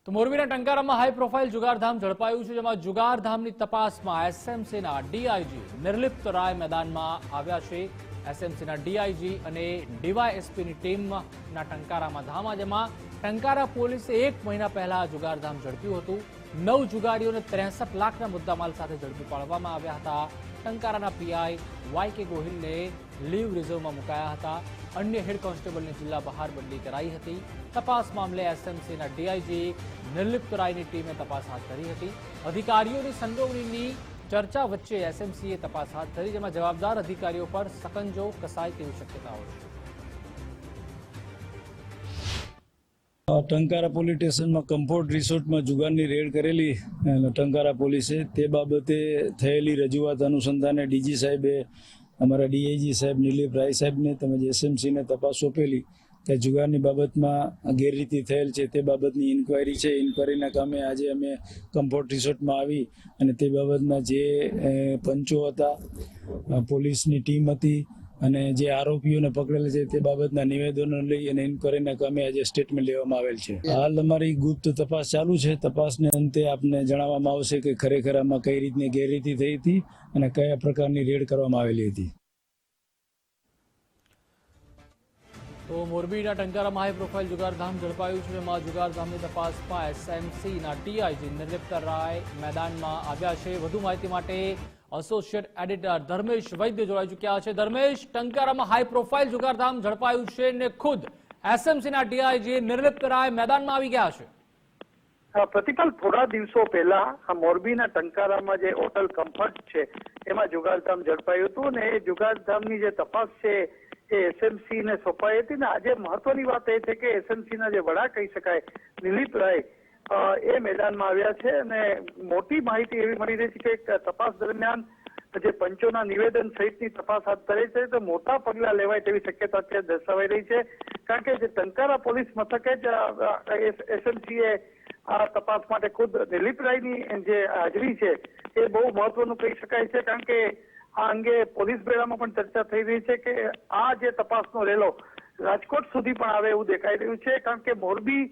તો મોરબીના ટંકારામાં high profile જુગારધામ ઝડપાયું છે, જેમાં જુગારધામની તપાસમાં એસએમસીના ડીઆઈજી નિર્લિપ્ત રાય મેદાનમાં આવ્યા છે. એસએમસીના ડીઆઈજી અને ડીવાયએસપીની ટીમના ટંકારામાં ધામા, જેમાં ટંકારા પોલીસે 1 મહિના પહેલા જુગારધામ ઝડપ્યું હતું. 9 જુગારીઓને 63 લાખના મુદ્દામાલ સાથે ઝડપી પાડવામાં આવ્યા હતા. ટંકારાના પીઆઈ વાય કે ગોહિલને લીવ રિઝર્વમાં મુકાયા હતા. અન્ય હેડ કોન્સ્ટેબલને જિલ્લા બહાર બદલી કરાઈ હતી. તપાસ મામલે એસએમસીના ડીઆઈજી નિર્લિપ્ત રાયની ટીમે તપાસ હાથ ધરી હતી. અધિકારીઓની સંડોવણીની ચર્ચા વચ્ચે એસએમસીએ તપાસ હાથ ધરી, જેમાં જવાબદાર અધિકારીઓ પર સકંજો કસાય તેવી શક્યતાઓ છે. ટંકારા પોલીસ સ્ટેશનમાં કમ્ફર્ટ રિસોર્ટમાં જુગારની રેડ કરેલી ટંકારા પોલીસે. તે બાબતે થયેલી રજૂઆત અનુસંધાને ડીજી સાહેબે અમારા ડીઆઈજી સાહેબ નિર્લિપ્ત રાય સાહેબને તેમજ એસએમસીને તપાસ સોંપેલી. તે જુગારની બાબતમાં ગેરરીતિ થયેલ છે તે બાબતની ઇન્કવાયરી છે. ઇન્કવાયરીના કામે આજે અમે કમ્ફર્ટ રિસોર્ટમાં આવી અને તે બાબતના જે પંચો હતા, પોલીસની ટીમ હતી અને જે આરોપીઓને પકડેલા છે તે બાબતના નિવેદનો લઈ અને ઇન્કવાયરીના કામે આજે સ્ટેટમેન્ટ લેવામાં આવેલ છે. હાલ અમારી ગુપ્ત તપાસ ચાલુ છે. તપાસને અંતે આપને જણાવવામાં આવશે કે ખરેખર આમાં કઈ રીતની ગેરરીતિ થઈ હતી અને કયા પ્રકારની રેડ કરવામાં આવેલી હતી. તો મોરબીના ટંકારામાં હાઈ પ્રોફાઇલ જુગારધામ ઝડપાયું છે, જેમાં જુગારધામની તપાસમાં એસએમસીના ડીઆઈજી નિર્લિપ્ત રાય મેદાનમાં આવ્યા છે. વધુ માહિતી માટે એસોસિએટ એડિટર ધર્મેશ વૈદ્ય જોડાઈ ચૂક્યા છે. ધર્મેશ, ટંકારામાં હાઈ પ્રોફાઇલ જુગારધામ ઝડપાયું છે ને ખુદ એસએમસીના ડીઆઈજી નિર્લિપ્ત રાય મેદાનમાં આવી ગયા છે. પ્રતિપાલ, થોડા દિવસો પહેલા મોરબીના ટંકારામાં જે હોટલ કમ્ફર્ટ છે એમાં જુગારધામ ઝડપાયું હતું અને એ જુગારધામની જે તપાસ છે એ એસએમસી ને સોંપાઈ હતી. ને આજે મહત્વની વાત એ છે કે એસએમસી ના જે વડા કહી શકાય નિર્લિપ્ત રાય એ મેદાનમાં આવ્યા છે અને મોટી માહિતી એવી મળી રહી છે કે તપાસ દરમિયાન જે પંચોના નિવેદન સહિતની તપાસ હાથ ધરી છે તો મોટા પગલા લેવાય તેવી શક્યતા અત્યારે દર્શાવાઈ રહી છે. કારણ કે જે ટંકારા પોલીસ મથકે જ એસએમસીએ આ તપાસ માટે ખુદ નિર્લિપ્ત રાયની જે હાજરી છે એ બહુ મહત્વનું કહી શકાય છે. કારણ કે આ અંગે પોલીસ બેડામાં પણ ચર્ચા થઈ રહી છે કે આ જે તપાસનો રેલો રાજકોટ સુધી પણ આવે એવું દેખાઈ રહ્યું છે. કારણ કે મોરબી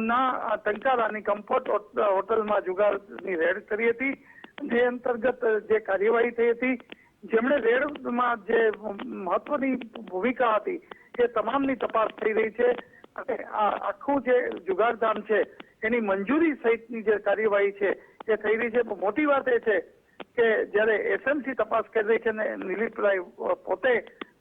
ના ટંકારાની કમ્ફર્ટ હોટલમાં જુગારની રેડ કરી હતી. જે અંતર્ગત જે કાર્યવાહી થઈ હતી, જેમણે રેડમાં જે મહત્વની ભૂમિકા હતી એ તમામની તપાસ થઈ રહી છે. અને આ આખું જે જુગારધામ છે એની મંજૂરી સહિતની જે કાર્યવાહી છે એ થઈ રહી છે. મોટી વાત એ છે કે જ્યારે એસએમસી તપાસ કરી રહી છે ને નિર્લિપ્ત રાય પોતે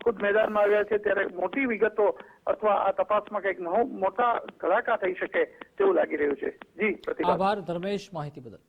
ખુદ મેદાનમાં આવ્યા છે, ત્યારે મોટી વિગતો અથવા આ તપાસમાં કંઈક મોટા ધડાકા થઈ શકે તેવું લાગી રહ્યું છે. જી પ્રતિભા. આભાર ધર્મેશ, માહિતી બદલ.